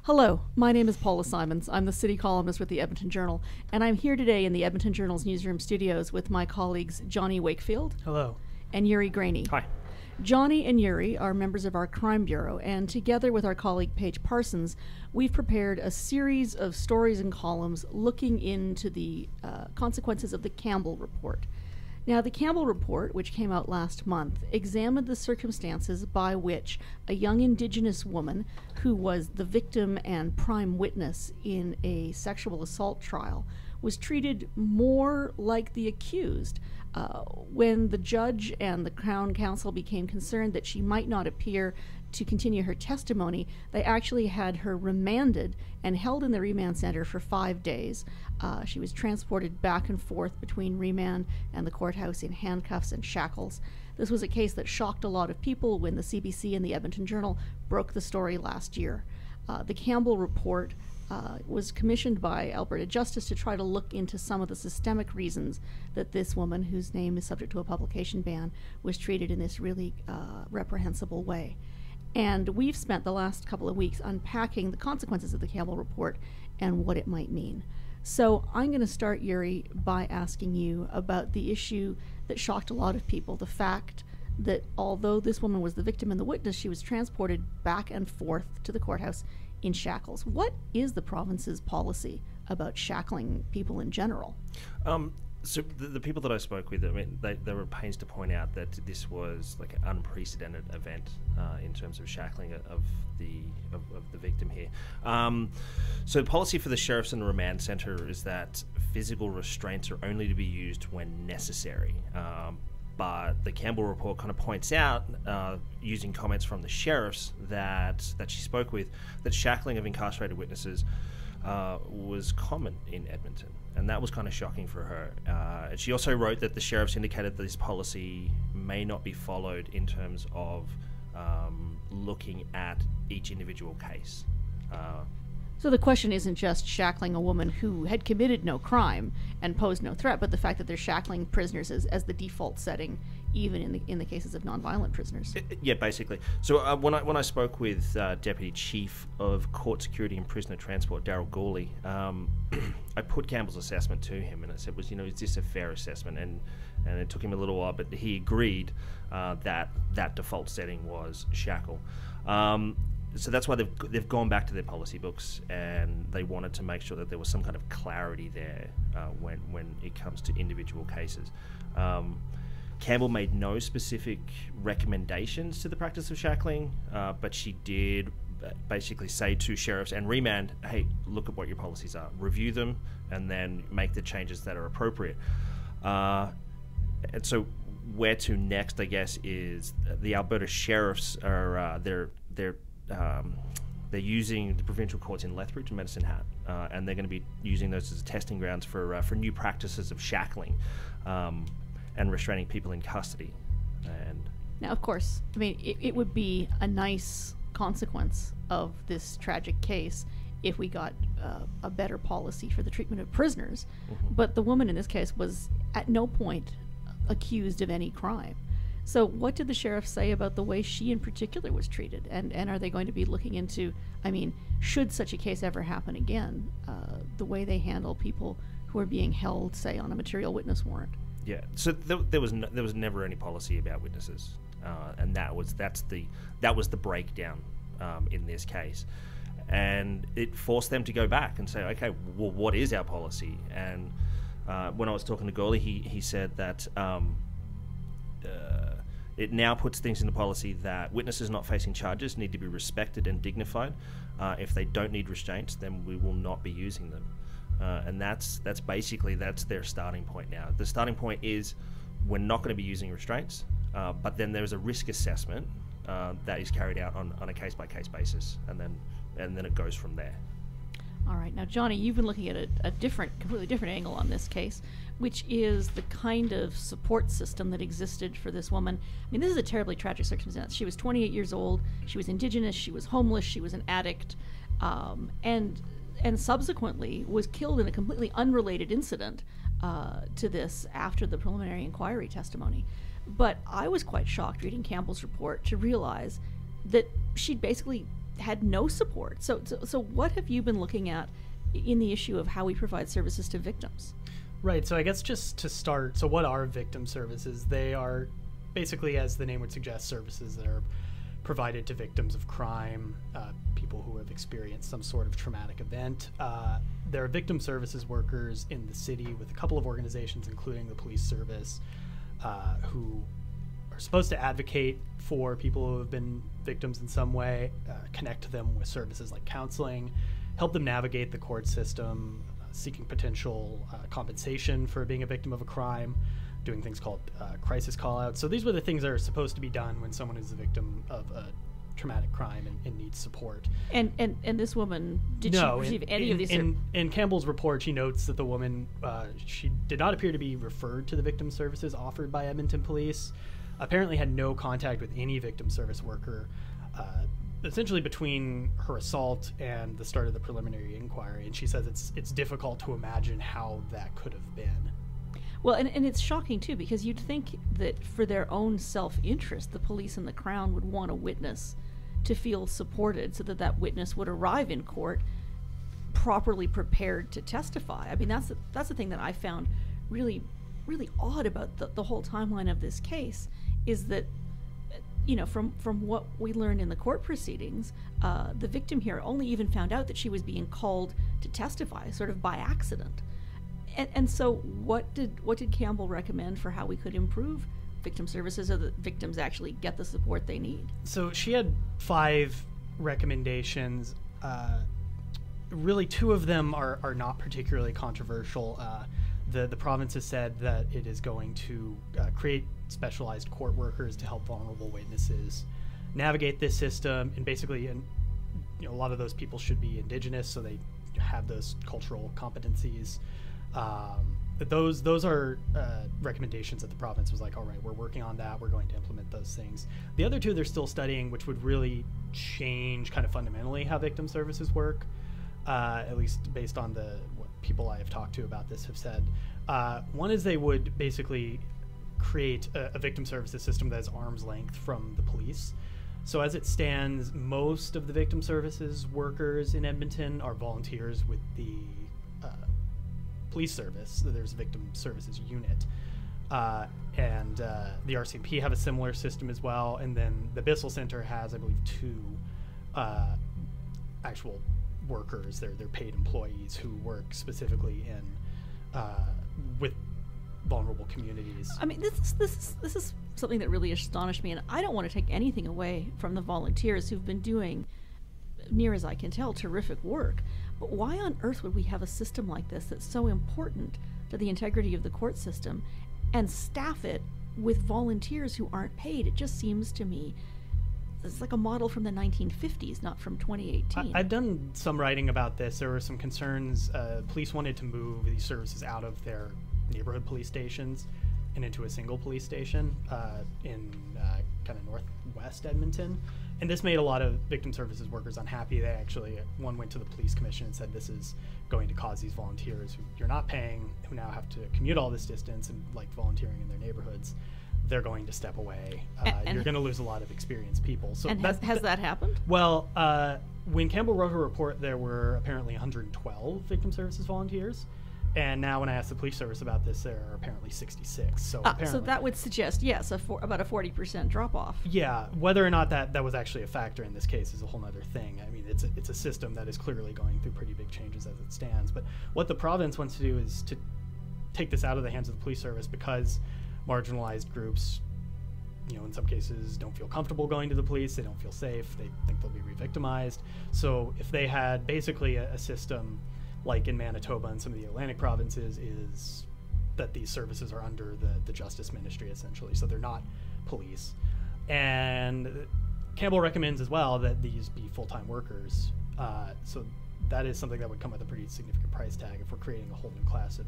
Hello, my name is Paula Simons. I'm the city columnist with the Edmonton Journal, and I'm here today in the Edmonton Journal's newsroom studios with my colleagues Jonny Wakefield. Hello. And Yuri Graney. Hi. Jonny and Yuri are members of our crime bureau, and together with our colleague Paige Parsons, we've prepared a series of stories and columns looking into the consequences of the Campbell Report. Now, the Campbell Report, which came out last month, examined the circumstances by which a young Indigenous woman who was the victim and prime witness in a sexual assault trial was treated more like the accused. When the judge and the Crown Counsel became concerned that she might not appear to continue her testimony, they actually had her remanded and held in the remand center for 5 days. She was transported back and forth between remand and the courthouse in handcuffs and shackles. This was a case that shocked a lot of people when the CBC and the Edmonton Journal broke the story last year. The Campbell Report was commissioned by Alberta Justice to try to look into some of the systemic reasons that this woman, whose name is subject to a publication ban, was treated in this really reprehensible way. And we've spent the last couple of weeks unpacking the consequences of the Campbell Report and what it might mean. So I'm going to start, Yuri, by asking you about the issue that shocked a lot of people, the fact that although this woman was the victim and the witness, she was transported back and forth to the courthouse in shackles. What is the province's policy about shackling people in general? So the people that I spoke with, I mean, they were pains to point out that this was like an unprecedented event in terms of shackling of the victim here. So the policy for the sheriffs and the remand centre is that physical restraints are only to be used when necessary. But the Campbell Report kind of points out, using comments from the sheriffs that she spoke with, that shackling of incarcerated witnesses was common in Edmonton, and that was kind of shocking for her. And she also wrote that the sheriffs indicated that this policy may not be followed in terms of looking at each individual case. So the question isn't just shackling a woman who had committed no crime and posed no threat, but the fact that they're shackling prisoners as the default setting, even in the cases of nonviolent prisoners. Yeah, basically. So when I spoke with Deputy Chief of Court Security and Prisoner Transport, Darryl Gooley, I put Campbell's assessment to him, and I said, is this a fair assessment? And it took him a little while, but he agreed that default setting was shackle. So that's why they've gone back to their policy books, and they wanted to make sure that there was some kind of clarity there when it comes to individual cases. Campbell made no specific recommendations to the practice of shackling, but she did basically say to sheriffs and remand, hey, look at what your policies are, review them, and then make the changes that are appropriate. And so where to next, I guess, is the Alberta sheriffs are they're using the provincial courts in Lethbridge and Medicine Hat, and they're going to be using those as testing grounds for new practices of shackling and restraining people in custody. And now, of course, I mean, it would be a nice consequence of this tragic case if we got a better policy for the treatment of prisoners. Mm-hmm. But the woman in this case was at no point accused of any crime. So what did the sheriff say about the way she in particular was treated? And are they going to be looking into, I mean, should such a case ever happen again, the way they handle people who are being held, say, on a material witness warrant? Yeah, so there was never any policy about witnesses, and that was the breakdown in this case. And it forced them to go back and say, okay, well, what is our policy? And when I was talking to Gooley, he said that it now puts things into policy that witnesses not facing charges need to be respected and dignified. If they don't need restraints, then we will not be using them. And that's basically their starting point now. The starting point is we're not going to be using restraints, but then there's a risk assessment that is carried out on a case-by-case basis, and then it goes from there. All right. Now, Jonny, you've been looking at a completely different angle on this case, which is the kind of support system that existed for this woman. I mean, this is a terribly tragic circumstance. She was 28 years old. She was Indigenous. She was homeless. She was an addict, and subsequently was killed in a completely unrelated incident to this after the preliminary inquiry testimony. But I was quite shocked reading Campbell's report to realize that she'd basically had no support. So what have you been looking at in the issue of how we provide services to victims? Right, so I guess just to start, so what are victim services? They are basically, as the name would suggest, services that are provided to victims of crime, people who have experienced some sort of traumatic event. There are victim services workers in the city with a couple of organizations, including the police service, who are supposed to advocate for people who have been victims in some way, connect them with services like counseling, help them navigate the court system, seeking potential compensation for being a victim of a crime, doing things called crisis call-outs. So these were the things that are supposed to be done when someone is a victim of a traumatic crime and needs support. And this woman, did she receive any of these? In Campbell's report, she notes that the woman, she did not appear to be referred to the victim services offered by Edmonton Police, apparently had no contact with any victim service worker, essentially between her assault and the start of the preliminary inquiry. And she says it's difficult to imagine how that could have been. Well, and it's shocking, too, because you'd think that for their own self-interest, the police and the Crown would want a witness to feel supported so that that witness would arrive in court properly prepared to testify. I mean, that's the thing that I found really, really odd about the whole timeline of this case, is that, you know, from what we learned in the court proceedings, the victim here only even found out that she was being called to testify sort of by accident. And so what did Campbell recommend for how we could improve victim services so that victims actually get the support they need? So she had 5 recommendations. Really, 2 of them are not particularly controversial. The province has said that it is going to create specialized court workers to help vulnerable witnesses navigate this system, and basically, a lot of those people should be Indigenous, so they have those cultural competencies. Those are recommendations that the province was like, all right, we're working on that, we're going to implement those things. The other 2 they're still studying, which would really change kind of fundamentally how victim services work, at least based on what people I have talked to about this have said. One is they would basically create a victim services system that is arm's length from the police. So as it stands, most of the victim services workers in Edmonton are volunteers with the police service. There's a victim services unit. And the RCMP have a similar system as well. And then the Bissell Center has, I believe, 2 actual workers. They're paid employees who work specifically in with vulnerable communities. I mean, this is something that really astonished me, and I don't want to take anything away from the volunteers who've been doing, near as I can tell, terrific work. But why on earth would we have a system like this that's so important to the integrity of the court system and staff it with volunteers who aren't paid? It just seems to me it's like a model from the 1950s, not from 2018. I've done some writing about this. There were some concerns. Police wanted to move these services out of their neighborhood police stations and into a single police station in kind of northwest Edmonton. And this made a lot of victim services workers unhappy. They actually, one went to the police commission and said, this is going to cause these volunteers who you're not paying, who now have to commute all this distance and like volunteering in their neighborhoods, they're going to step away. You're going to lose a lot of experienced people. So and has that happened? Well, when Campbell wrote her report, there were apparently 112 victim services volunteers. And now when I asked the police service about this, there are apparently 66. So that would suggest, yes, about a 40% drop-off. Yeah, whether or not that was actually a factor in this case is a whole other thing. I mean, it's a system that is clearly going through pretty big changes as it stands. But what the province wants to do is to take this out of the hands of the police service, because marginalized groups, in some cases don't feel comfortable going to the police. They don't feel safe. They think they'll be re-victimized. So if they had basically a system like in Manitoba and some of the Atlantic provinces, is that these services are under the Justice Ministry, essentially. So they're not police. And Campbell recommends as well that these be full-time workers. So that is something that would come with a pretty significant price tag if we're creating a whole new class of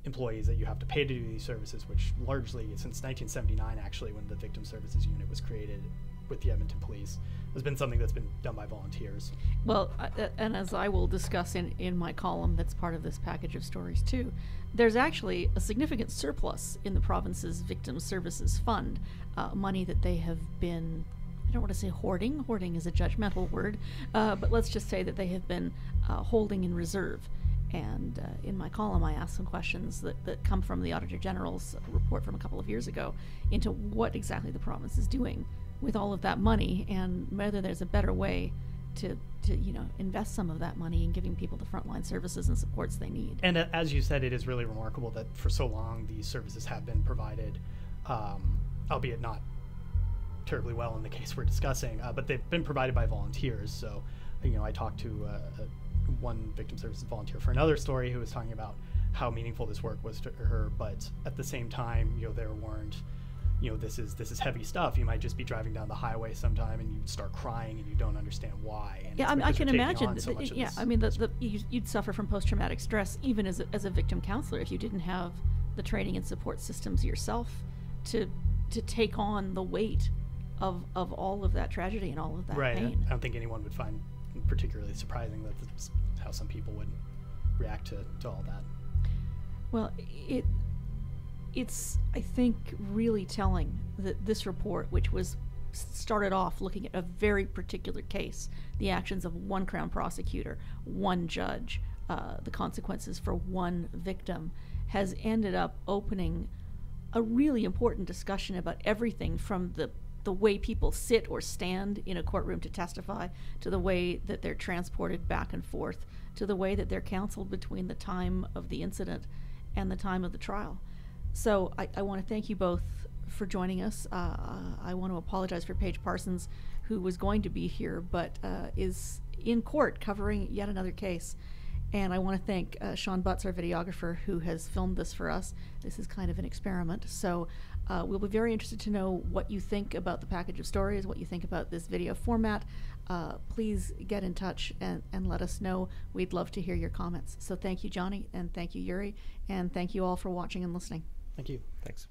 employees that you have to pay to do these services, which largely, since 1979, actually, when the Victim Services Unit was created with the Edmonton Police, has been something that's been done by volunteers. Well, and as I will discuss in my column that's part of this package of stories too, there's actually a significant surplus in the province's Victim Services Fund, money that they have been don't want to say hoarding. Hoarding is a judgmental word, but let's just say that they have been holding in reserve. And in my column, I asked some questions that come from the Auditor General's report from a couple of years ago into what exactly the province is doing with all of that money, and whether there's a better way to invest some of that money in giving people the frontline services and supports they need. And as you said, it is really remarkable that for so long these services have been provided, albeit not terribly well in the case we're discussing, but they've been provided by volunteers. So, I talked to one victim services volunteer for another story who was talking about how meaningful this work was to her, but at the same time, they're warned, this is heavy stuff. You might just be driving down the highway sometime and you start crying and you don't understand why. And yeah, I can imagine. So You'd suffer from post-traumatic stress even as a victim counselor if you didn't have the training and support systems yourself to take on the weight of all of that tragedy and all of that pain. I don't think anyone would find particularly surprising that that's how some people would react to all that. Well, it's I think really telling that this report, which was started off looking at a very particular case, the actions of one Crown prosecutor, one judge, the consequences for one victim, has ended up opening a really important discussion about everything from the way people sit or stand in a courtroom to testify, to the way that they're transported back and forth, to the way that they're counseled between the time of the incident and the time of the trial. So I want to thank you both for joining us. I want to apologize for Paige Parsons, who was going to be here but is in court covering yet another case. And I want to thank Sean Butts, our videographer, who has filmed this for us. This is kind of an experiment. So we'll be very interested to know what you think about the package of stories, what you think about this video format. Please get in touch and let us know. We'd love to hear your comments. So thank you, Jonny, and thank you, Juris, and thank you all for watching and listening. Thank you. Thanks.